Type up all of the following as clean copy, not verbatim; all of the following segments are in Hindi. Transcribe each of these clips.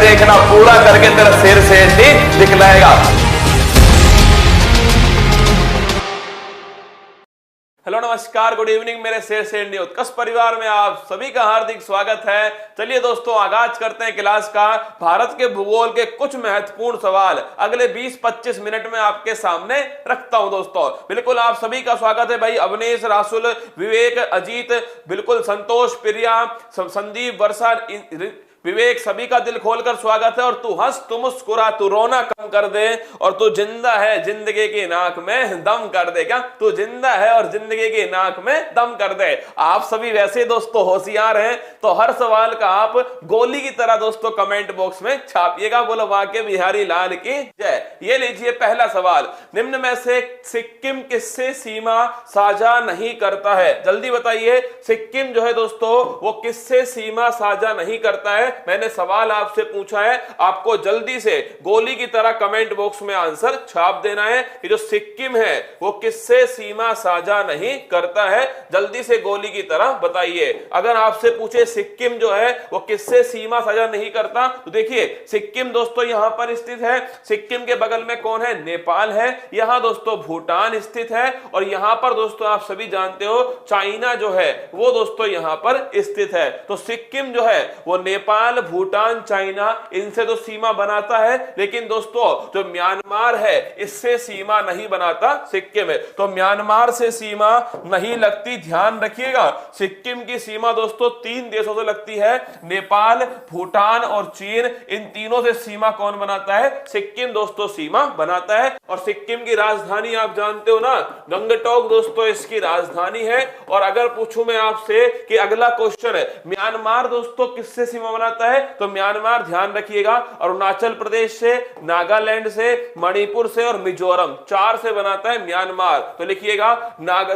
देखना, पूरा करके तेरा सिर से दिखलाएगा। हेलो नमस्कार, गुड इवनिंग मेरे शेर से इंडिया उत्कर्ष परिवार में आप सभी का हार्दिक स्वागत है। चलिए दोस्तों, आगाज करते हैं क्लास का। भारत के भूगोल के कुछ महत्वपूर्ण सवाल अगले 20-25 मिनट में आपके सामने रखता हूं दोस्तों। बिल्कुल आप सभी का स्वागत है भाई। अवनीश, रासुल, विवेक, अजीत, बिल्कुल संतोष, प्रिया, संदीप, वर्षा, विवेक, सभी का दिल खोलकर स्वागत है। और तू हंस, तू मुस्कुरा, तू रोना कम कर दे, और तू जिंदा है जिंदगी की नाक में दम कर दे। क्या तू जिंदा है और जिंदगी की नाक में दम कर दे। आप सभी वैसे दोस्तों होशियार हैं, तो हर सवाल का आप गोली की तरह दोस्तों कमेंट बॉक्स में छापिएगा। बोलो वाकई बिहारी लाल की जय। ये लीजिए पहला सवाल, निम्न में से सिक्किम किससे सीमा साझा नहीं करता है? जल्दी बताइए, सिक्किम जो है दोस्तों वो किससे सीमा साझा नहीं करता है? मैंने सवाल आपसे पूछा है, आपको जल्दी से गोली की तरह कमेंट बॉक्स में आंसर छाप देना है कि जो सिक्किम है वो किससे सीमा साझा नहीं करता है। जल्दी से गोली की तरह बताइए। अगर आपसे पूछे सिक्किम जो है वो किससे सीमा साझा नहीं करता, तो देखिए सिक्किम दोस्तों यहां पर स्थित है। सिक्किम के बगल में कौन है? नेपाल है। यहां दोस्तों भूटान स्थित है, और यहां पर दोस्तों आप सभी जानते हो चाइना जो है वो दोस्तों यहां पर स्थित है। तो सिक्किम जो है वो नेपाल, भूटान, चाइना इनसे तो सीमा बनाता है, लेकिन दोस्तों जो म्यांमार है इससे सीमा नहीं बनाता सिक्किम है। तो म्यांमार से सीमा नहीं लगती, ध्यान रखिएगा। सिक्किम की सीमा दोस्तों 3 देशों से लगती है, नेपाल, भूटान और चीन। इन तीनों से सीमा कौन बनाता है? सिक्किम दोस्तों सीमा बनाता है। और सिक्किम की राजधानी आप जानते हो ना, गंगटोक दोस्तों इसकी राजधानी है। और अगर पूछूं मैं आपसे कि अगला क्वेश्चन है, म्यांमार दोस्तों किससे सीमा बनाता है? तो म्यांमार ध्यान रखिएगा अरुणाचल प्रदेश से, नागालैंड से, मणिपुर से और मिजोरम, 4 से बनाता है म्यांमार। तो लिखिएगा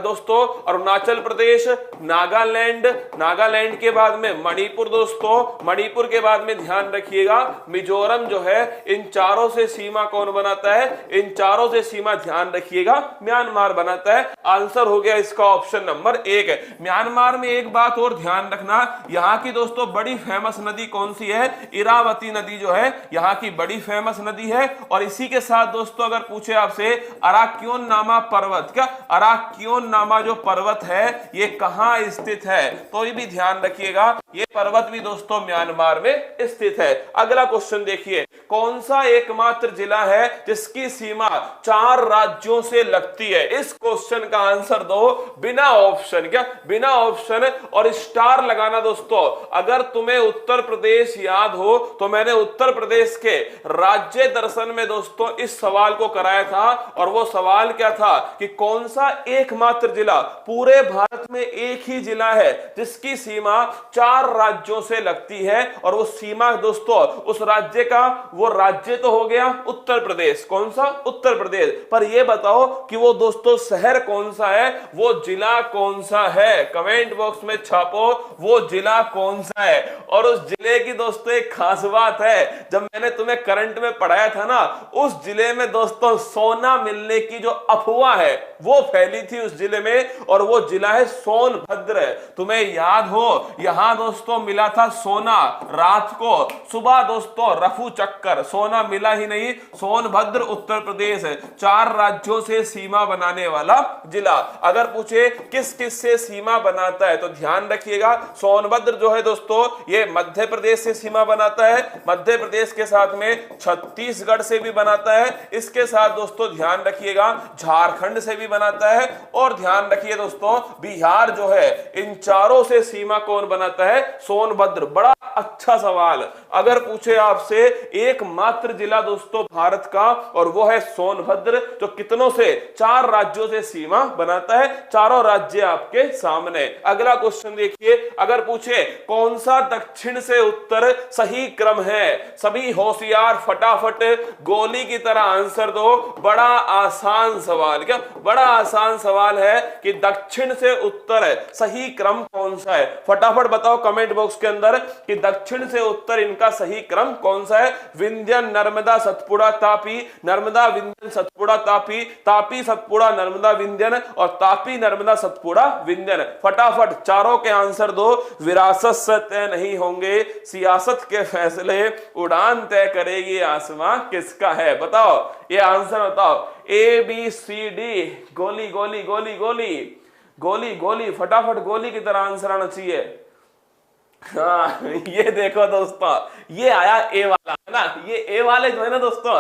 दोस्तों अरुणाचल प्रदेश, नागालैंड, नागालैंड के बाद में मणिपुर दोस्तों, मणिपुर के बाद में ध्यान रखिएगा मिजोरम जो है। इन चारों से सीमा कौन बनाता है? इन चारों से सीमा ध्यान रखिएगा म्यांमार बनाता है। आंसर हो गया इसका ऑप्शन नंबर 1। म्यांमार में एक बात और ध्यान रखना, यहां की दोस्तों बड़ी फेमस नदी कौन सी है? इरावती नदी जो है यहां की बड़ी फेमस नदी है। और इसी के साथ दोस्तों अगर पूछे आपसे अराक्योन नामा पर्वत, क्या अराक्योन नामा जो पर्वत है ये कहां स्थित है? तो ये भी ध्यान रखिएगा, ये पर्वत भी दोस्तों म्यांमार में स्थित है। अगला क्वेश्चन देखिए, कौन सा एकमात्र जिला है जिसकी सीमा 4 राज्यों से लगती है? इस क्वेश्चन का आंसर दो बिना ऑप्शन, क्या बिना ऑप्शन और स्टार लगाना दोस्तों। अगर तुम्हें उत्तर प्रदेश याद हो तो मैंने उत्तर प्रदेश के राज्य दर्शन में दोस्तों इस सवाल को कराया था। और वो सवाल क्या था कि कौन सा एकमात्र जिला, पूरे भारत में एक ही जिला है जिसकी सीमा 4 राज्यों से लगती है। और वो सीमा दोस्तों उस राज्य का, वो राज्य तो हो गया उत्तर प्रदेश। कौन सा? उत्तर प्रदेश। पर ये बताओ कि वो दोस्तों शहर कौन सा है, वो जिला कौन सा है? कमेंट बॉक्स में छापो वो जिला कौन सा है। और उस जिले की दोस्तों एक खास बात है, जब मैंने तुम्हें करंट में पढ़ाया था ना, उस जिले में दोस्तों सोना मिलने की जो अफवाह है वो फैली थी उस जिले में, और वो जिला है सोनभद्र। तुम्हें याद हो यहां दोस्तों मिला था सोना रात को, सुबह दोस्तों रफू चक्कर, सोना मिला ही नहीं। सोनभद्र उत्तर प्रदेश है, 4 राज्यों से सीमा बनाने वाला जिला। अगर पूछे किस किस से सीमा बनाता है तो ध्यान रखिएगा सोनभद्र जो है दोस्तों ये मध्य प्रदेश से सीमा बनाता है, मध्य प्रदेश के साथ में छत्तीसगढ़ से भी बनाता है। इसके साथ दोस्तों ध्यान रखिएगा झारखंड से भी बनाता है, और ध्यान रखिए दोस्तों बिहार जो है, इन चारों से सीमा कौन बनाता है? सोनभद्र। बड़ा अच्छा सवाल। अगर पूछे आपसे एकमात्र जिला दोस्तों भारत का, और वो है सोनभद्र, जो कितनों से? 4 राज्यों से सीमा बनाता है। चारों राज्य आपके सामने। अगला क्वेश्चन देखिए, अगर पूछे कौन सा दक्षिण से उत्तर सही क्रम है? सभी होशियार फटाफट गोली की तरह आंसर दो। बड़ा आसान सवाल, क्या बड़ा आसान सवाल है कि दक्षिण से उत्तर सही क्रम कौन सा है? फटाफट बताओ कमेंट बॉक्स के अंदर कि दक्षिण से उत्तर इनका सही क्रम कौन सा है? विंध्यन, नर्मदा, सतपुड़ा, तापी, नर्मदा, विंध्यन, सतपुड़ा, तापी, तापी, सतपुड़ा, नर्मदा, विंध्यन और तापी, नर्मदा, सतपुड़ा, विंध्यन। फटाफट चारों के आंसर दो। विरासत से तय नहीं होंगे सियासत के फैसले, उड़ान तय करेगी आसमां किसका है? बताओ ये आंसर बताओ। ए बी सी डी, गोली गोली गोली गोली गोली गोली, फटाफट गोली की तरह आंसर आना चाहिए। हाँ, ये देखो दोस्तों, ये आया ए वाला है ना। ये ए वाले जो है ना दोस्तों,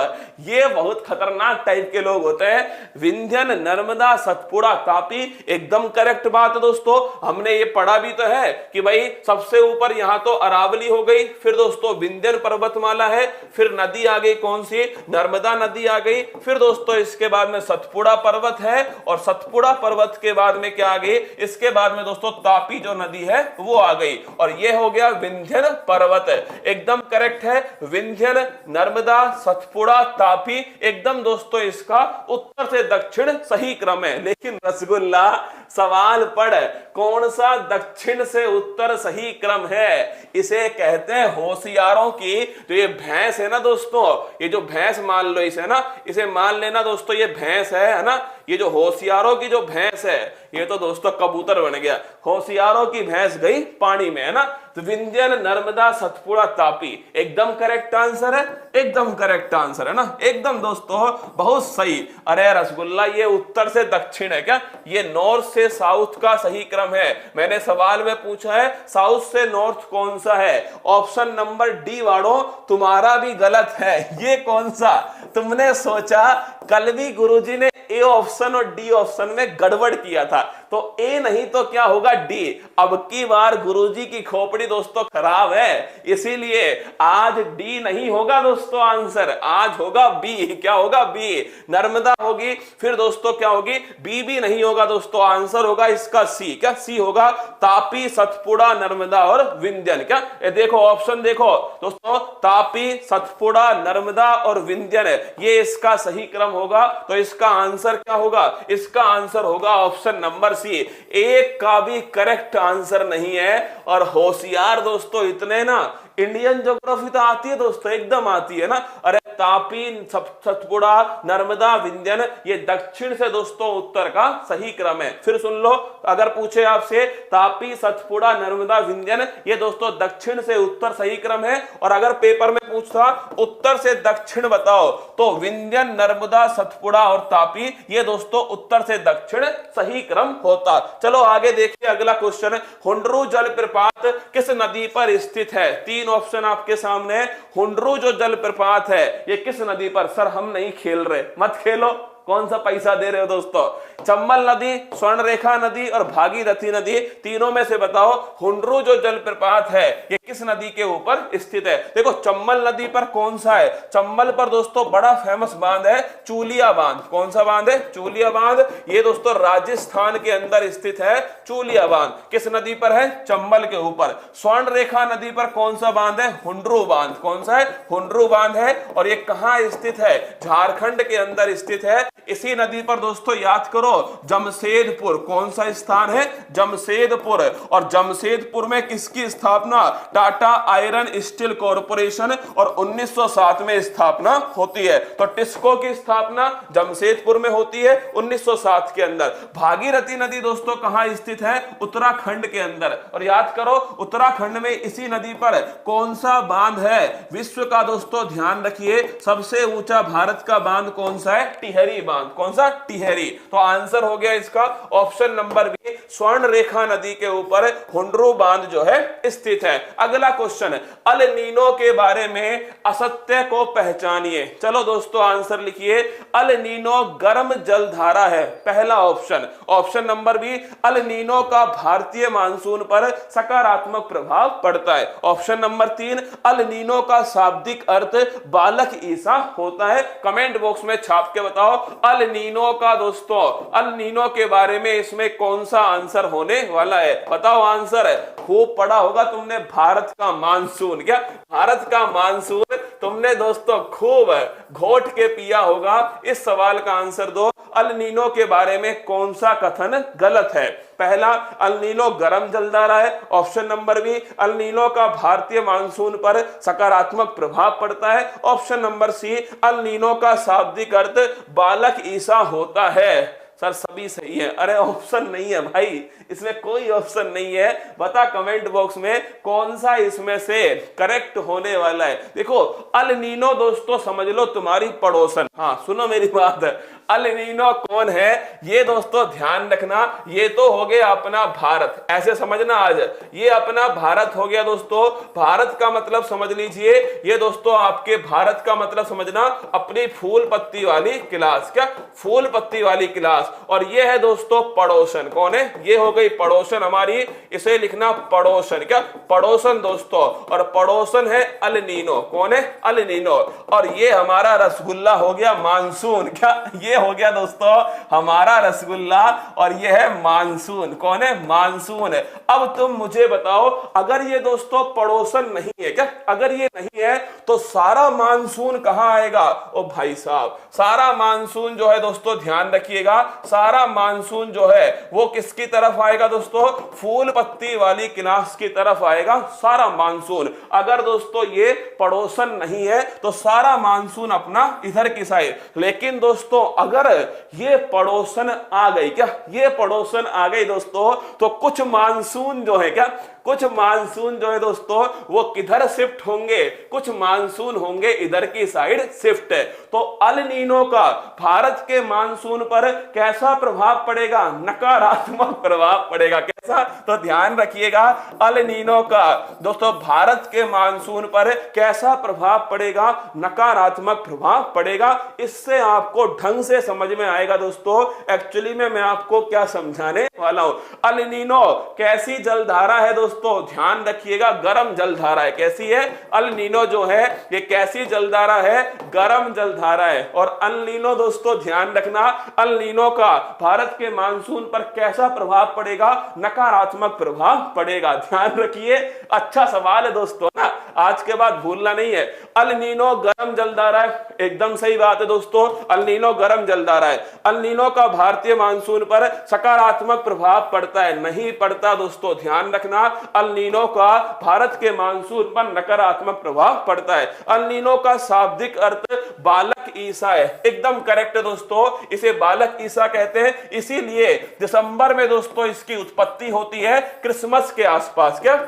ये बहुत खतरनाक टाइप के लोग होते हैं। विंध्यन, नर्मदा, सतपुड़ा, तापी, एकदम करेक्ट बात है दोस्तों। हमने ये पढ़ा भी तो है कि भाई सबसे ऊपर यहां तो अरावली हो गई, फिर दोस्तों विंध्यन पर्वतमाला है, फिर नदी आ गई कौन सी? नर्मदा नदी आ गई, फिर दोस्तों इसके बाद में सतपुड़ा पर्वत है, और सतपुड़ा पर्वत के बाद में क्या आ गई? इसके बाद में दोस्तों तापी जो नदी है वो आ गई, और ये हो गया विंध्यन पर्वत। एकदम करेक्ट है, विंध्यन, नर्मदा, सतपुड़ा, तापी, एकदम दोस्तों इसका उत्तर से दक्षिण सही क्रम है। लेकिन रसगुल्ला सवाल पढ़, कौन सा दक्षिण से उत्तर सही क्रम है? इसे कहते हैं होशियारों की। तो ये भैंस है ना दोस्तों, ये जो भैंस मान लो इसे ना, इसे मान लेना दोस्तों, ये भैंस है ना। ये जो होशियारों की जो भैंस है, ये तो दोस्तों कबूतर बन गया। होशियारों की भैंस गई पानी में, है ना। तो विंध्यन, नर्मदा, सतपुड़ा, तापी, एकदम करेक्ट आंसर है, एकदम करेक्ट आंसर है ना, एकदम दोस्तों बहुत सही। अरे रसगुल्ला, ये उत्तर से दक्षिण है क्या? ये नॉर्थ से साउथ का सही क्रम है। मैंने सवाल में पूछा है साउथ से नॉर्थ कौन सा है? ऑप्शन नंबर डी वालों तुम्हारा भी गलत है। ये कौन सा? तुमने सोचा कल भी गुरुजी ने ए ऑप्शन और डी ऑप्शन में गड़बड़ किया था, तो ए नहीं तो क्या होगा? डी। अब की बार गुरुजी की खोपड़ी दोस्तों खराब है, इसीलिए आज डी नहीं होगा दोस्तों आंसर, आज होगा बी। क्या होगा? बी। नर्मदा होगी, फिर दोस्तों क्या होगी? बी भी नहीं होगा दोस्तों, आंसर होगा इसका सी। क्या सी होगा? तापी, सतपुड़ा, नर्मदा और विंध्यन। क्या ये देखो ऑप्शन देखो दोस्तों, तापी, सतपुड़ा, नर्मदा और विंध्यन, ये इसका सही क्रम होगा। तो इसका आंसर क्या होगा? इसका आंसर होगा ऑप्शन नंबर सी। एक का भी करेक्ट आंसर नहीं है। और होशियार दोस्तों इतने ना, इंडियन ज्योग्राफी तो आती है दोस्तों, एकदम आती है ना। अरे तापी, सतपुड़ा, नर्मदा, विंध्यन, ये दक्षिण से दोस्तों उत्तर का सही क्रम है। फिर सुन लो, अगर पूछे आपसे तापी, सतपुड़ा, नर्मदा, विंध्यन, ये दोस्तों दक्षिण से उत्तर सही क्रम है। और अगर पेपर में पूछता उत्तर से दक्षिण बताओ, तो विंध्यन, नर्मदा, सतपुड़ा और तापी, ये दोस्तों उत्तर से दक्षिण सही क्रम होता। चलो आगे देखिए, अगला क्वेश्चन है, हुंडरू जलप्रपात किस नदी पर स्थित है? तीन ऑप्शन आपके सामने। हुंडरू जो जलप्रपात है ये किस नदी पर? सर हम नहीं खेल रहे, मत खेलो, कौन सा पैसा दे रहे हो दोस्तों? चंबल नदी, स्वर्णरेखा नदी और भागीरथी नदी, तीनों में से बताओ हुंडरू जो जलप्रपात है ये किस नदी के ऊपर स्थित है? देखो चंबल नदी पर कौन सा है? चंबल पर दोस्तों बड़ा फेमस बांध है चूलिया बांध। कौन सा बांध है? चूलिया बांध। ये दोस्तों राजस्थान के अंदर स्थित है चूलिया बांध। किस नदी पर है? चंबल के ऊपर। स्वर्णरेखा नदी पर कौन सा बांध है? हुंडरू बांध। कौन सा है? हुंडरू बांध है। और ये कहां स्थित है? झारखंड के अंदर स्थित है। इसी नदी पर दोस्तों याद करो जमशेदपुर, कौन सा स्थान है? जमशेदपुर। और जमशेदपुर में किसकी स्थापना? टाटा आयरन स्टील कॉर्पोरेशन, और 1907 में स्थापना होती है। तो टिस्को की स्थापना जमशेदपुर में होती है 1907 के अंदर। भागीरथी नदी दोस्तों कहां स्थित है? उत्तराखंड के अंदर। और याद करो उत्तराखंड में इसी नदी पर कौन सा बांध है? विश्व का दोस्तों ध्यान रखिए सबसे ऊंचा भारत का बांध कौन सा है? टिहरी बांध। कौन सा? टिहरी। तो आंसर हो गया इसका ऑप्शन नंबर बी, स्वर्ण रेखा नदी के ऊपर हुंडरू बांध जो है स्थित है। अगला क्वेश्चन, अल नीनो के बारे में असत्य को पहचानिए। चलो दोस्तों आंसर लिखिए। अल नीनो गर्म जलधारा है, पहला option. Option number b, El Nino का भारतीय मानसून पर सकारात्मक प्रभाव पड़ता है। ऑप्शन नंबर 3, अल नीनो का शाब्दिक अर्थ बालक ईसा होता है। कमेंट बॉक्स में छाप के बताओ अल नीनो का दोस्तों, अल नीनो के बारे में इसमें कौन सा आंसर होने वाला है? बताओ आंसर है। खूब पढ़ा होगा तुमने भारत का मानसून। क्या भारत का मानसून तुमने दोस्तों खूब घोट के पिया होगा। इस सवाल का आंसर दो, अल नीनो के बारे में कौन सा कथन गलत है? पहला, अल नीनो गर्म जलधारा है। Option number b, El Nino का भारतीय मानसून पर सकारात्मक प्रभाव पड़ता है। Option number c, El Nino का शाब्दिक अर्थ बालक ईसा होता है। सर सभी सही है। अरे ऑप्शन नहीं है भाई, इसमें कोई ऑप्शन नहीं है। बता कमेंट बॉक्स में कौन सा इसमें से करेक्ट होने वाला है। देखो अल नीनो दोस्तों समझ लो तुम्हारी पड़ोसन। हाँ सुनो मेरी बात, अल नीनो कौन है ये दोस्तों ध्यान रखना। ये तो हो गया अपना भारत, ऐसे समझना आज ये अपना भारत हो गया दोस्तों। भारत का मतलब समझ लीजिए, ये दोस्तों आपके भारत का मतलब समझना अपनी फूल पत्ती वाली क्लास। क्या फूल पत्ती वाली क्लास? और ये है दोस्तों पड़ोसन। कौन है? ये हो गई पड़ोसन हमारी, इसे लिखना पड़ोसन। क्या पड़ोसन दोस्तों, और पड़ोसन है अल नीनो। कौन है? El Nino. और ये हमारा रसगुल्ला हो गया मानसून। क्या ये हो गया दोस्तों हमारा रसगुल्ला, और ये है मानसून। कौन है? मानसून। अब तुम मुझे बताओ, अगर ये दोस्तों पड़ोसन नहीं है, क्या अगर ये नहीं है तो सारा मानसून कहां आएगा? ओ भाई साहब, सारा मानसून जो है दोस्तों ध्यान रखिएगा, सारा मानसून जो है वो किसकी तरफ आएगा दोस्तों? फूल पत्ती वाली क्लास की तरफ आएगा सारा मानसून। अगर दोस्तों ये पड़ोसन नहीं है तो सारा मानसून अपना इधर की साइड। लेकिन दोस्तों अगर ये पड़ोसन आ गई, क्या ये पड़ोसन आ गई दोस्तों, तो कुछ मानसून जो है, क्या कुछ मानसून जो है दोस्तों वो किधर शिफ्ट होंगे? कुछ मानसून होंगे इधर की साइड शिफ्ट है। तो अल नीनो का भारत के मानसून पर कैसा प्रभाव पड़ेगा? नकारात्मक प्रभाव पड़ेगा। कैसा? तो ध्यान रखिएगा, अल नीनो का दोस्तों भारत के मानसून पर कैसा प्रभाव पड़ेगा? नकारात्मक प्रभाव पड़ेगा। इससे आपको ढंग से समझ में आएगा दोस्तों। एक्चुअली में मैं आपको क्या समझाने वाला हूं। अल नीनो कैसी जलधारा है दोस्तों? ध्यान रखिएगा, गर्म जलधारा है। कैसी है? अल नीनो जो है ये कैसी जलधारा है? गर्म जलधारा है। और अल नीनो दोस्तों ध्यान रखना, अल नीनो का भारत के मानसून पर कैसा प्रभाव पड़ेगा? नकारात्मक प्रभाव पड़ेगा। ध्यान रखिए, अच्छा सवाल है दोस्तों ना, आज के बाद भूलना नहीं है। अल नीनो गर्म जलधारा है, एकदम सही बात है दोस्तों, अल नीनो गर्म जलधारा है। अल नीनो का भारतीय मानसून पर सकारात्मक प्रभाव पड़ता है? नहीं पड़ता दोस्तों, ध्यान रखना। अल नीनो का भारत के मानसून पर नकारात्मक प्रभाव पड़ता है। अल नीनो का शाब्दिक अर्थ बालक ईसा है, एकदम करेक्ट है दोस्तों, इसे बालक ईसा कहते हैं। इसीलिए दिसंबर में दोस्तों इसकी उत्पत्ति होती है क्रिसमस के आसपास। क्या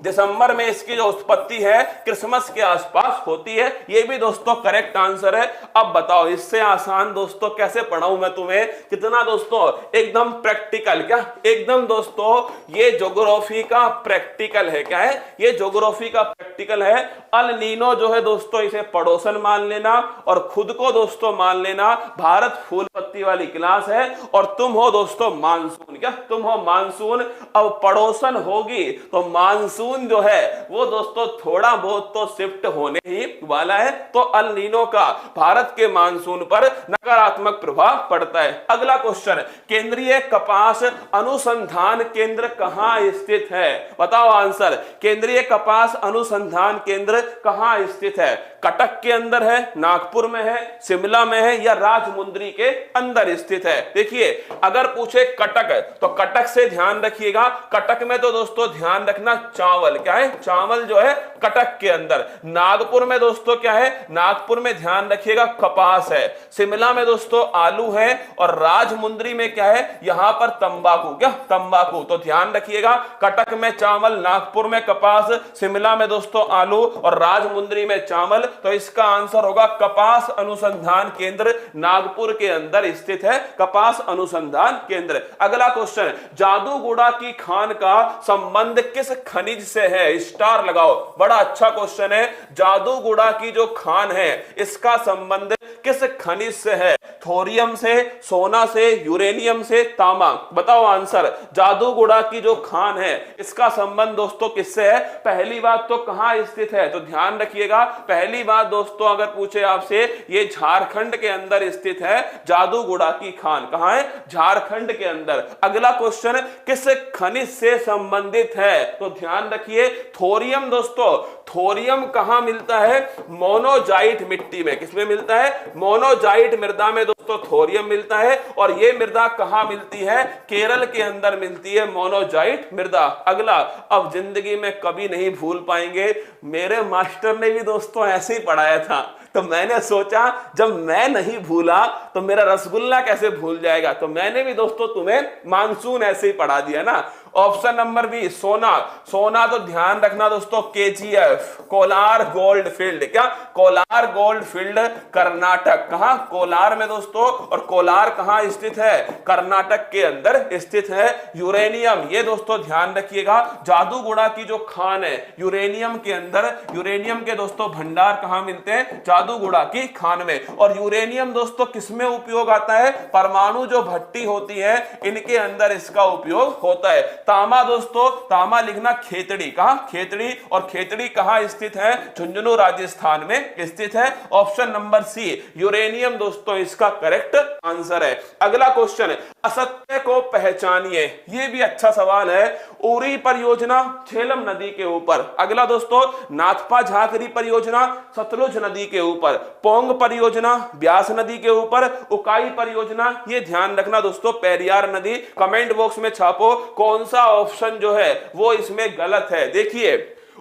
दिसंबर में इसकी जो उत्पत्ति है क्रिसमस के आसपास होती है? ये भी दोस्तों करेक्ट आंसर है। अब बताओ इससे आसान दोस्तों कैसे पढ़ाऊं मैं तुम्हें? कितना दोस्तों एकदम प्रैक्टिकल। क्या एकदम दोस्तों ये ज्योग्राफी का प्रैक्टिकल है। क्या है? ये ज्योग्राफी का प्रैक्टिकल है। अल नीनो जो है दोस्तों इसे पड़ोसन मान लेना और खुद को दोस्तों मान लेना भारत फूल पत्ती वाली क्लास है और तुम हो दोस्तों मानसून। क्या तुम हो मानसून? अब पड़ोसन होगी तो मानसून जो है वो दोस्तों थोड़ा बहुत तो शिफ्ट होने ही वाला है। तो अल नीनो का भारत के मानसून पर नकारात्मक प्रभाव पड़ता है। अगला क्वेश्चन, केंद्रीय कपास अनुसंधान केंद्र कहां स्थित है? बताओ आंसर। केंद्रीय कपास अनुसंधान केंद्र कहां स्थित है? कटक के अंदर है, नागपुर में है, शिमला में है या राजमुंद्री के अंदर स्थित है? देखिए अगर पूछे कटक तो कटक से ध्यान रखिएगा, कटक में तो दोस्तों ध्यान रखना चावल। क्या है? चावल जो है कटक के अंदर। नागपुर में दोस्तों क्या है? नागपुर में ध्यान रखिएगा कपास है। शिमला में दोस्तों आलू है और राजमुंद्री में क्या है? यहां पर तंबाकू। क्या तंबाकू? तो ध्यान रखिएगा कटक में चावल, नागपुर में कपास, शिमला में दोस्तों आलू और राजमुंद्री में चावल। तो इसका आंसर होगा कपास अनुसंधान केंद्र नागपुर के अंदर स्थित है, कपास अनुसंधान केंद्र। अगला क्वेश्चन, जादूगोड़ा की खान का संबंध किस खनिज से है? स्टार लगाओ, बड़ा अच्छा क्वेश्चन है। जादूगोड़ा की जो खान है इसका संबंध किस खनिज से है? थोरियम से, सोना से, यूरेनियम से, तांबा? बताओ आंसर। जादूगोड़ा की जो खान है इसका संबंध दोस्तों किससे है? पहली बात तो कहां स्थित है? तो ध्यान रखिएगा, पहली बात दोस्तों अगर पूछे आपसे, ये झारखंड के अंदर स्थित है। जादूगोड़ा की खान कहां है? झारखंड के अंदर। अगला क्वेश्चन, किस खनिज से संबंधित है? तो ध्यान रखिए थोरियम दोस्तों, थोरियम कहां मिलता है? मोनोजाइट मिट्टी में। किसमें मिलता है? मोनोजाइट मृदा में दोस्तों थोरियम मिलता है। और यह मृदा कहां मिलती है? केरल के अंदर मिलती है मोनोजाइट मृदा। अगला, अब जिंदगी में कभी नहीं भूल पाएंगे, मेरे मास्टर ने भी दोस्तों ऐसे ही पढ़ाया था, तो मैंने सोचा जब मैं नहीं भूला तो मेरा रसगुल्ला कैसे भूल जाएगा, तो मैंने भी दोस्तों तुम्हें मानसून ऐसे ही पढ़ा दिया ना। ऑप्शन नंबर बी, सोना। सोना तो ध्यान रखना दोस्तों, केजीएफ, कोलार गोल्ड फील्ड। क्या? Kolar gold field, Karnataka. कहां? कोलार में दोस्तों। और कोलार कहां स्थित है? कर्नाटक के अंदर स्थित है। यूरेनियम, ये दोस्तों ध्यान रखिएगा, जादूगुड़ा की जो खान है यूरेनियम के अंदर, यूरेनियम के दोस्तों भंडार कहां मिलते हैं? जादूगुड़ा की खान में। और यूरेनियम दोस्तों किसमें उपयोग आता है? परमाणु जो भट्टी होती है इनके अंदर इसका उपयोग होता है। तांबा दोस्तों, तांबा लिखना खेतड़ी। कहां? खेतड़ी। और खेतड़ी कहां स्थित है? झुंझुनू राजस्थान में स्थित है। ऑप्शन नंबर सी, यूरेनियम दोस्तों इसका करेक्ट आंसर है। अगला क्वेश्चन, असत्य को पहचानिए। यह भी अच्छा सवाल है। उरी परियोजना झेलम नदी के ऊपर। अगला दोस्तों, नाथपा झाकरी परियोजना सतलुज नदी के ऊपर। पोंग परियोजना ब्यास नदी के ऊपर। उकाई परियोजना, ये ध्यान रखना दोस्तों, पेरियार नदी। कमेंट बॉक्स में छापो कौन सा ऑप्शन जो है वो इसमें गलत है। देखिए,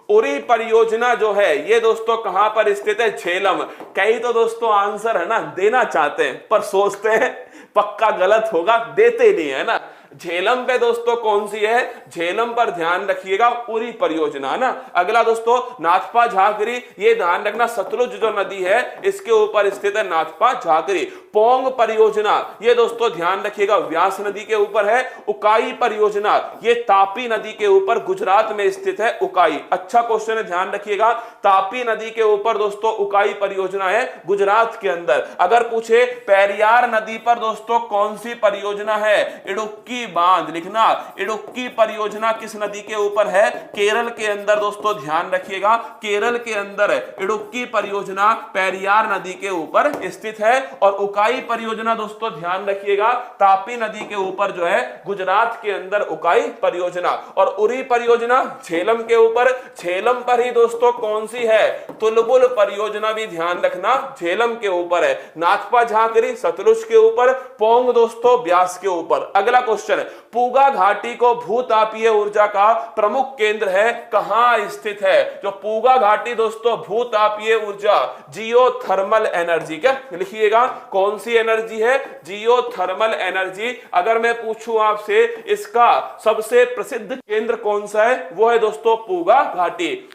उरी परियोजना जो है ये दोस्तों कहां पर स्थित है? झेलम। कई तो दोस्तों आंसर है ना देना चाहते हैं पर सोचते हैं पक्का गलत होगा, देते नहीं है ना। झेलम पे दोस्तों कौन सी है? झेलम पर ध्यान रखिएगा, उरी परियोजना ना। अगला दोस्तों, नाथपा झाकरी, ये ध्यान रखना सतलुज जो नदी है इसके ऊपर स्थित है नाथपा झाकरी। पोंग परियोजना, ये दोस्तों ध्यान रखिएगा व्यास नदी के ऊपर है। उकाई परियोजना, ये तापी नदी के ऊपर गुजरात में स्थित है उकाई। अच्छा क्वेश्चन है, ध्यान रखिएगा, तापी नदी के ऊपर दोस्तों उकाई परियोजना है गुजरात के अंदर। अगर पूछे पेरियार नदी पर दोस्तों कौन सी परियोजना है? इडुक्की बांध लिखना। इडुक्की परियोजना किस नदी के ऊपर है? केरल के अंदर दोस्तों, ध्यान रखिएगा, केरल के अंदर इडुक्की परियोजना पेरियार नदी के ऊपर स्थित है। और उकाई परियोजना दोस्तों ध्यान रखिएगा, तापी नदी के ऊपर जो है गुजरात के अंदर उकाई परियोजना। और उरी परियोजना झेलम के ऊपर। झेलम पर ही दोस्तों कौन सी है? तुलबुल परियोजना भी ध्यान रखना झेलम के ऊपर है। नाथपा झाकरी सतलुज के ऊपर। पोंग दोस्तों ब्यास के ऊपर। अगला क्वेश्चन, पूगा घाटी को भूतापीय ऊर्जा का प्रमुख केंद्र है, कहां स्थित है? जो पूगा घाटी दोस्तों भूतापीय ऊर्जा, जियोथर्मल एनर्जी। क्या लिखिएगा? कौन सी एनर्जी है? Geothermal energy. अगर मैं पूछूं आपसे इसका सबसे प्रसिद्ध केंद्र कौन सा है, वो है दोस्तों पूगा घाटी।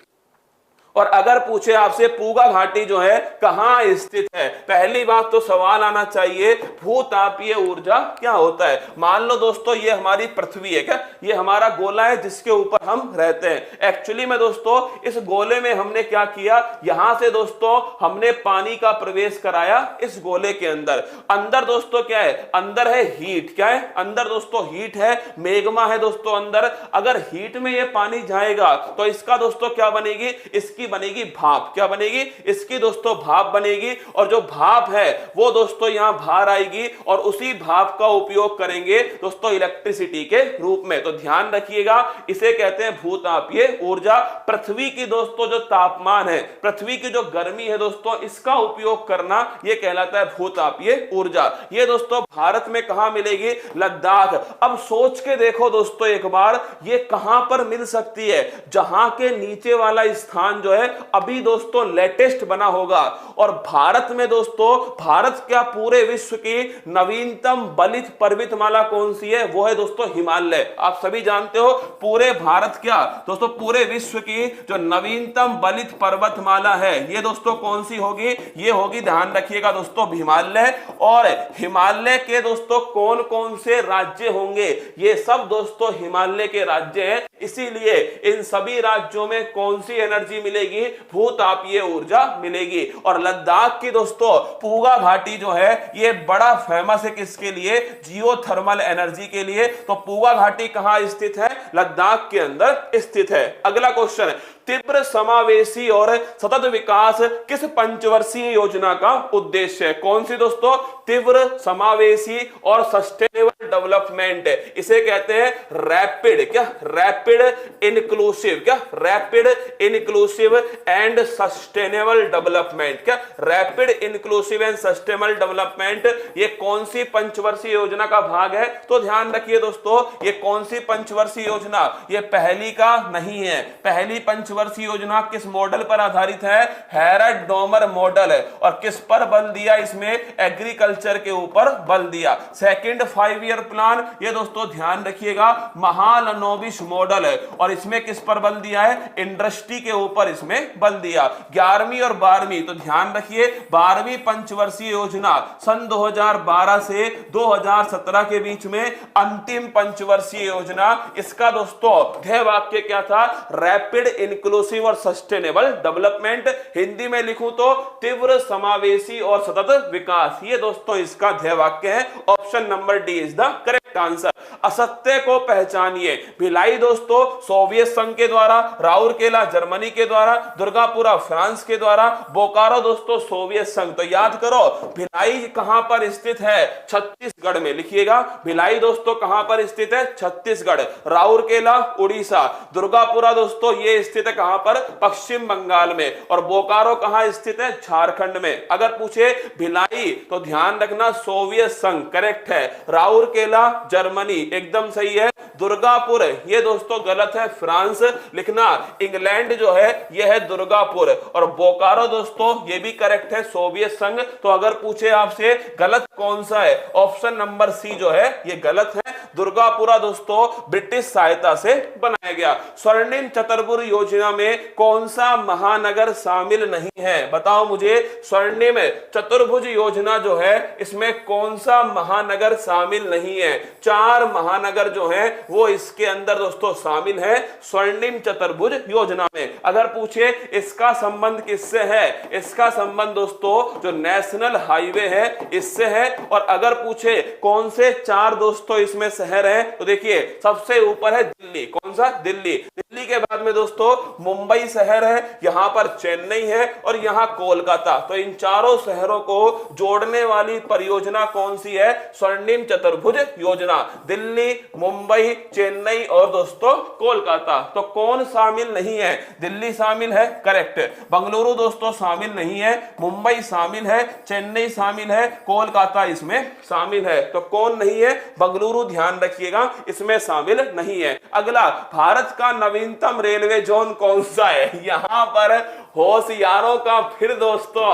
और अगर पूछे आपसे पूगा घाटी जो है कहां स्थित है, पहली बात तो सवाल आना चाहिए भूतापीय ऊर्जा क्या होता है। मान लो दोस्तों ये हमारी पृथ्वी है, क्या ये हमारा गोला है जिसके ऊपर हम रहते हैं। एक्चुअली में दोस्तों इस गोले में हमने क्या किया, यहां से दोस्तों हमने पानी का प्रवेश कराया इस गोले के अंदर। अंदर दोस्तों क्या है? अंदर है हीट। क्या है? अंदर दोस्तों हीट है, मेग्मा है दोस्तों अंदर। अगर हीट में ये पानी जाएगा तो इसका दोस्तों क्या बनेगी? इसकी बनेगी भाप। क्या बनेगी? इसकी दोस्तों भाप बनेगी। और जो भाप है वो दोस्तों यहां बाहर आएगी और उसी भाप का उपयोग करेंगे दोस्तों इलेक्ट्रिसिटी के रूप में। तो ध्यान रखिएगा, इसे कहते हैं भूतापीय ऊर्जा। पृथ्वी की दोस्तों जो तापमान है, पृथ्वी की जो गर्मी है दोस्तों, इसका उपयोग करना यह कहलाता है भूतापीय ऊर्जा। ये दोस्तों भारत में कहां मिलेगी? लद्दाख। अब सोच के देखो दोस्तों एक बार, ये कहां पर मिल सकती है? जहां के नीचे वाला स्थान जो है अभी दोस्तों लेटेस्ट बना होगा। और भारत में दोस्तों, भारत क्या पूरे विश्व की नवीनतम बलित पर्वतमाला कौन सी है? वो है दोस्तों हिमालय। आप सभी जानते हो पूरे भारत क्या दोस्तों, पूरे विश्व की जो नवीनतम बलित पर्वतमाला है ये दोस्तों कौन सी होगी? ये होगी, ध्यान रखिएगा दोस्तों, हिमालय। और हिमालय के दोस्तों कौन कौन से राज्य होंगे? ये सब दोस्तों हिमालय के राज्य हैं। इसीलिए इन सभी राज्यों में कौन सी एनर्जी मिलेगी? भूतापीय ऊर्जा मिलेगी। और लद्दाख की दोस्तों पूगा घाटी जो है ये बड़ा फेमस है किसके लिए? जियोथर्मल एनर्जी के लिए। तो पूगा घाटी कहां स्थित है? लद्दाख के अंदर स्थित है। अगला क्वेश्चन है, तीव्र समावेशी और सतत विकास किस पंचवर्षीय योजना का उद्देश्य है? कौन सी दोस्तों? तीव्र समावेशी और सस्टेनेबल डेवलपमेंट, इसे कहते हैं रैपिड, क्या रैपिड इंक्लूसिव, क्या rapid inclusive and sustainable development, क्या rapid inclusive and sustainable development. ये कौन सी पंचवर्षीय योजना का भाग है? तो ध्यान रखिए दोस्तों, ये कौन सी पंचवर्षीय योजना? ये पहली का नहीं है। पहली पंचवर्षीय योजना किस मॉडल पर आधारित है? हैरड-डोमर मॉडल है। और किस पर बल दिया इसमें? एग्रीकल्चर के ऊपर बल दिया। सेकंड 5 ईयर प्लान, ये दोस्तों ध्यान रखिएगा, महालनोबिस मॉडल है और इसमें किस पर बल दिया है? इंडस्ट्री के ऊपर इसमें बल दिया। 11वीं और 12वीं, तो ध्यान रखिए 12वीं पंचवर्षीय योजना सन 2012 से 2017 के बीच में अंतिम पंचवर्षीय योजना। इसका दोस्तों ध्येय वाक्य क्या था? रैपिड इंक्लूसिव और सस्टेनेबल डेवलपमेंट। हिंदी में लिखूं तो तीव्र समावेशी और सतत विकास। ये दोस्तों इसका ध्येय वाक्य है। Option number D is the correct answer. असत्य को पहचानिए। भिलाई दोस्तों सोवियत संघ के द्वारा, राउरकेला जर्मनी के द्वारा, दुर्गापुरा फ्रांस के द्वारा, बोकारो दोस्तों सोवियत संघ। तो याद करो भिलाई कहां पर स्थित है? छत्तीसगढ़ में। लिखिएगा भिलाई दोस्तों कहां पर स्थित है? छत्तीसगढ़। राउरकेला उड़ीसा। दुर्गापुरा दोस्तों ये स्थित है कहां पर? पश्चिम बंगाल में। और बोकारो कहां स्थित है? झारखंड में। अगर पूछे भिलाई तो ध्यान रखना सोवियत संघ करेक्ट है, राउरकेला जर्मनी एकदम सही है, दुर्गापुर ये दोस्तों गलत है, फ्रांस लिखना, इंग्लैंड जो है यह है दुर्गापुर, और बोकारो दोस्तों ये भी करेक्ट है, सोवियत संघ। तो अगर पूछे आपसे गलत कौन सा है, ऑप्शन नंबर सी जो है ये गलत है, दुर्गापुरा दोस्तों ब्रिटिश सहायता से बनाया गया। स्वर्णिम चतुर्भुज योजना में कौन सा महानगर शामिल नहीं है? बताओ मुझे, स्वर्णिम चतुर्भुज योजना जो है इसमें कौन सा महानगर शामिल नहीं है? 4 महानगर जो है वो इसके अंदर दोस्तों शामिल है स्वर्णिम चतुर्भुज योजना में। अगर पूछे इसका संबंध किससे है? इसका संबंध दोस्तों जो नेशनल हाईवे है इससे है। और अगर पूछे कौन से 4 दोस्तों इसमें शहर हैं, तो देखिए सबसे ऊपर है दिल्ली। कौन सा? दिल्ली। दिल्ली के बाद में दोस्तों मुंबई शहर है, यहां पर चेन्नई है और यहां कोलकाता। तो इन चारों शहरों को जोड़ने वाली परियोजना कौन सी है? स्वर्णिम चतुर्भुज योजना। दिल्ली, मुंबई, चेन्नई और दोस्तों कोलकाता। तो कौन शामिल नहीं है? दिल्ली शामिल है, करेक्ट। बंगलुरु दोस्तों शामिल नहीं है, मुंबई शामिल है, चेन्नई शामिल है, कोलकाता इसमें शामिल है। तो कौन नहीं है? बंगलुरु ध्यान रखिएगा इसमें शामिल नहीं है। अगला, भारत का नवीनतम रेलवे जोन कौन सा है? यहां पर होशियारों का फिर दोस्तों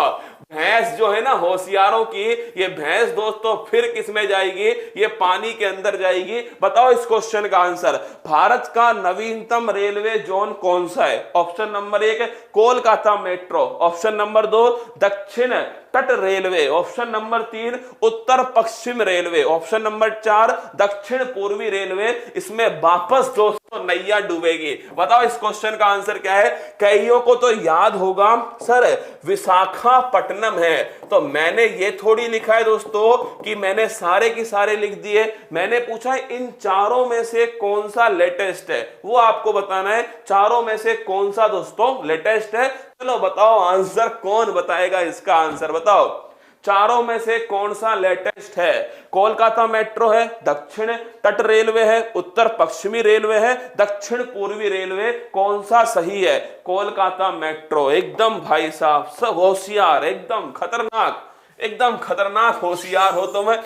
भैंस जो है ना, होशियारों की ये भैंस दोस्तों फिर किस में जाएगी? ये पानी के अंदर जाएगी। बताओ इस क्वेश्चन का आंसर। भारत का नवीनतम रेलवे जोन कौन सा है? Option number 1 Kolkata metro, option number 2 दक्षिण तट रेलवे, ऑप्शन नंबर 3 उत्तर पश्चिम रेलवे, ऑप्शन नंबर 4 दक्षिण पूर्वी रेलवे। इसमें वापस दोस्तों नैया डूबेगी। बताओ इस क्वेश्चन का आंसर क्या है? कईयों को तो याद होगा सर विशाखापट्टनम है, तो मैंने ये थोड़ी लिखा है दोस्तों कि मैंने सारे के सारे लिख दिए। मैंने पूछा इन चारों में से कौन सा लेटेस्ट है, वो आपको बताना है। चारों में से कौन सा दोस्तों लेटेस्ट है? चलो बताओ आंसर, कौन बताएगा इसका आंसर? बताओ चारों में से कौन सा लेटेस्ट है? कोलकाता मेट्रो है, दक्षिण तट रेलवे है, उत्तर पश्चिमी रेलवे है, दक्षिण पूर्वी रेलवे, कौन सा सही है? कोलकाता मेट्रो। एकदम भाई साहब सब होशियार, एकदम खतरनाक होशियार हो तो मैं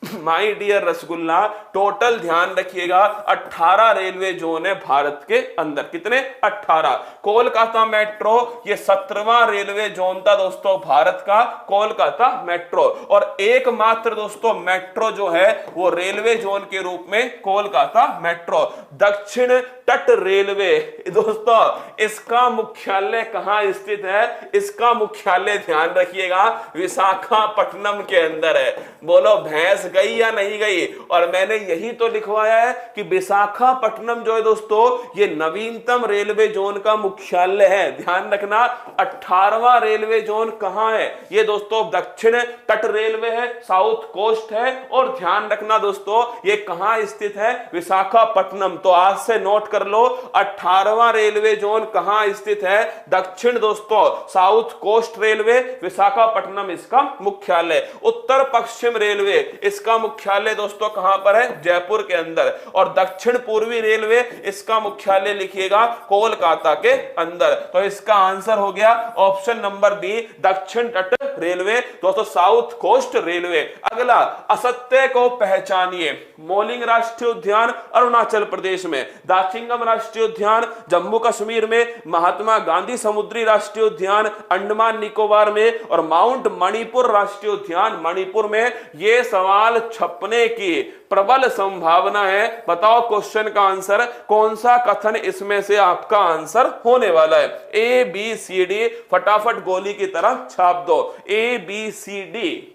माई डियर रसगुल्ला। टोटल ध्यान रखिएगा 18 रेलवे जोन है भारत के अंदर। कितने? 18। कोलकाता मेट्रो ये 17वां रेलवे जोन था दोस्तों भारत का, कोलकाता मेट्रो। और एकमात्र दोस्तों मेट्रो जो है वो रेलवे जोन के रूप में कोलकाता मेट्रो। दक्षिण तट रेलवे दोस्तों इसका मुख्यालय कहां स्थित है? इसका मुख्यालय ध्यान रखिएगा विशाखापट्टनम के अंदर है। बोलो भैंस गई या नहीं गई। और मैंने यही तो लिखवाया है कि विशाखापट्टनम जो है दोस्तों ये नवीनतम रेलवे जोन का मुख्यालय है। ध्यान रखना 18वां रेलवे जोन कहां है, ये दोस्तों दक्षिण तट रेलवे है, साउथ कोस्ट है। और ध्यान रखना दोस्तों ये कहां स्थित है, विशाखापट्टनम। तो आज से नोट कर लो 18वां रेलवे जोन कहां स्थित है, दक्षिण दोस्तों साउथ कोस्ट रेलवे, विशाखापट्टनम इसका मुख्यालय। उत्तर पश्चिम रेलवे इसका मुख्यालय दोस्तों कहां पर है, जयपुर के अंदर। और दक्षिण पूर्वी रेलवे इसका मुख्यालय लिखिएगा कोलकाता के अंदर। तो इसका आंसर हो गया ऑप्शन नंबर बी, दक्षिण तट रेलवे दोस्तों, साउथ कोस्ट रेलवे। अगला, असत्य को पहचानिए। मोलिंग राष्ट्रीय उद्यान अरुणाचल प्रदेश में, दाचिंगम राष्ट्रीय उद्यान जम्मू कश्मीर में, महात्मा गांधी समुद्री राष्ट्रीय उद्यान अंडमान निकोबार में, और माउंट मणिपुर राष्ट्रीय उद्यान मणिपुर में। ये सवाल छपने की प्रबल संभावना है। बताओ क्वेश्चन का आंसर, कौन सा कथन इसमें से आपका आंसर होने वाला है। ए बी सी डी फटाफट गोली की तरह छाप दो। A B C D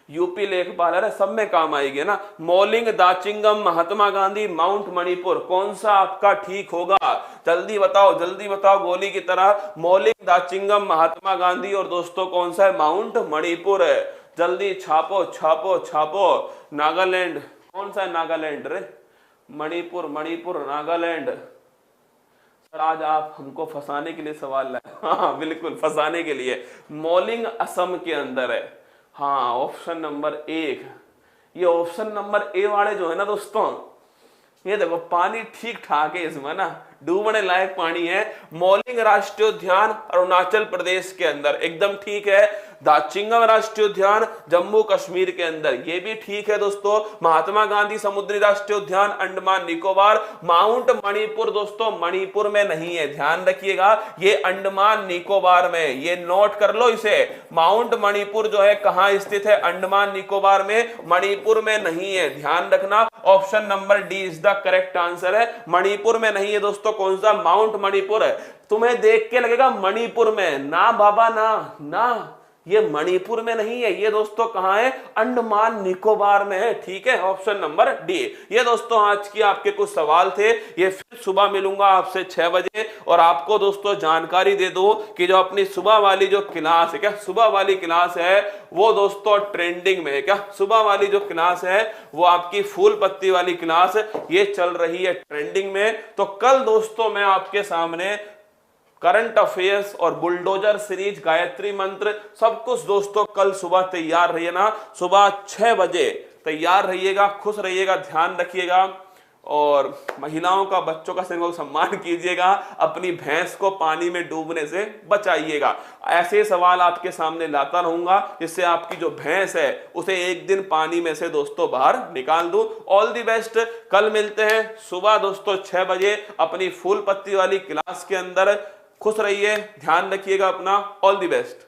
UP लेखपाल है, सब में काम आएगी ना। मोलिंग, दाचिंगम, महात्मा गांधी, माउंट मणिपुर, कौन सा आपका ठीक होगा, जल्दी बताओ गोली की तरह। मोलिंग, दाचिंगम, महात्मा गांधी और दोस्तों कौन सा है, माउंट मणिपुर है। जल्दी छापो। नागालैंड, कौन सा है नागालैंड रे, मणिपुर नागालैंड। सर आज आप हमको फंसाने के लिए सवाल लाए। हाँ बिल्कुल फंसाने के लिए। मोलिंग असम के अंदर है। हाँ ऑप्शन नंबर 1। ये ऑप्शन नंबर ए वाले जो है ना दोस्तों, ये देखो पानी ठीक ठाक है इसमें ना, डूबने लायक पानी है। मोलिंग राष्ट्रीय उद्यान अरुणाचल प्रदेश के अंदर एकदम ठीक है। दाचिंगम राष्ट्रीय उद्यान जम्मू कश्मीर के अंदर, ये भी ठीक है दोस्तों। महात्मा गांधी समुद्री राष्ट्रीय उद्यान अंडमान निकोबार। माउंट मणिपुर दोस्तों मणिपुर में नहीं है, ध्यान रखिएगा, ये अंडमान निकोबार में, ये नोट कर लो इसे। माउंट मणिपुर जो है कहां स्थित है, अंडमान निकोबार में, मणिपुर में नहीं है, ध्यान रखना। Option number D is the correct answer है, मणिपुर में नहीं है दोस्तों। कौन सा, माउंट मणिपुर है। तुम्हें देख के लगेगा मणिपुर में, ना बाबा ना, ये मणिपुर में नहीं है, ये दोस्तों कहां है, अंडमान निकोबार में है। ठीक है, ऑप्शन नंबर डी। ये दोस्तों आज की आपके कुछ सवाल थे। ये फिर सुबह मिलूंगा आपसे 6 बजे। और आपको दोस्तों जानकारी दे दूं कि जो अपनी सुबह वाली जो क्लास है, क्या सुबह वाली क्लास है वो दोस्तों ट्रेंडिंग में है। क्या सुबह वाली जो क्लास है वो आपकी फूल पत्ती वाली क्लास ये चल रही है ट्रेंडिंग में। तो कल दोस्तों मैं आपके सामने करंट अफेयर्स और बुलडोजर सीरीज, गायत्री मंत्र, सब कुछ दोस्तों कल सुबह तैयार रहिए ना, सुबह 6 बजे तैयार रहिएगा। खुश रहिएगा, ध्यान रखिएगा। और महिलाओं का, बच्चों का सम्मान कीजिएगा। अपनी भैंस को पानी में डूबने से बचाइएगा। ऐसे सवाल आपके सामने लाता रहूंगा जिससे आपकी जो भैंस है उसे एक दिन पानी में से दोस्तों बाहर निकाल दूं। All the best. कल मिलते हैं सुबह दोस्तों 6 बजे अपनी फूल पत्ती वाली क्लास के अंदर। खुश रहिए, ध्यान रखिएगा अपना। All the best.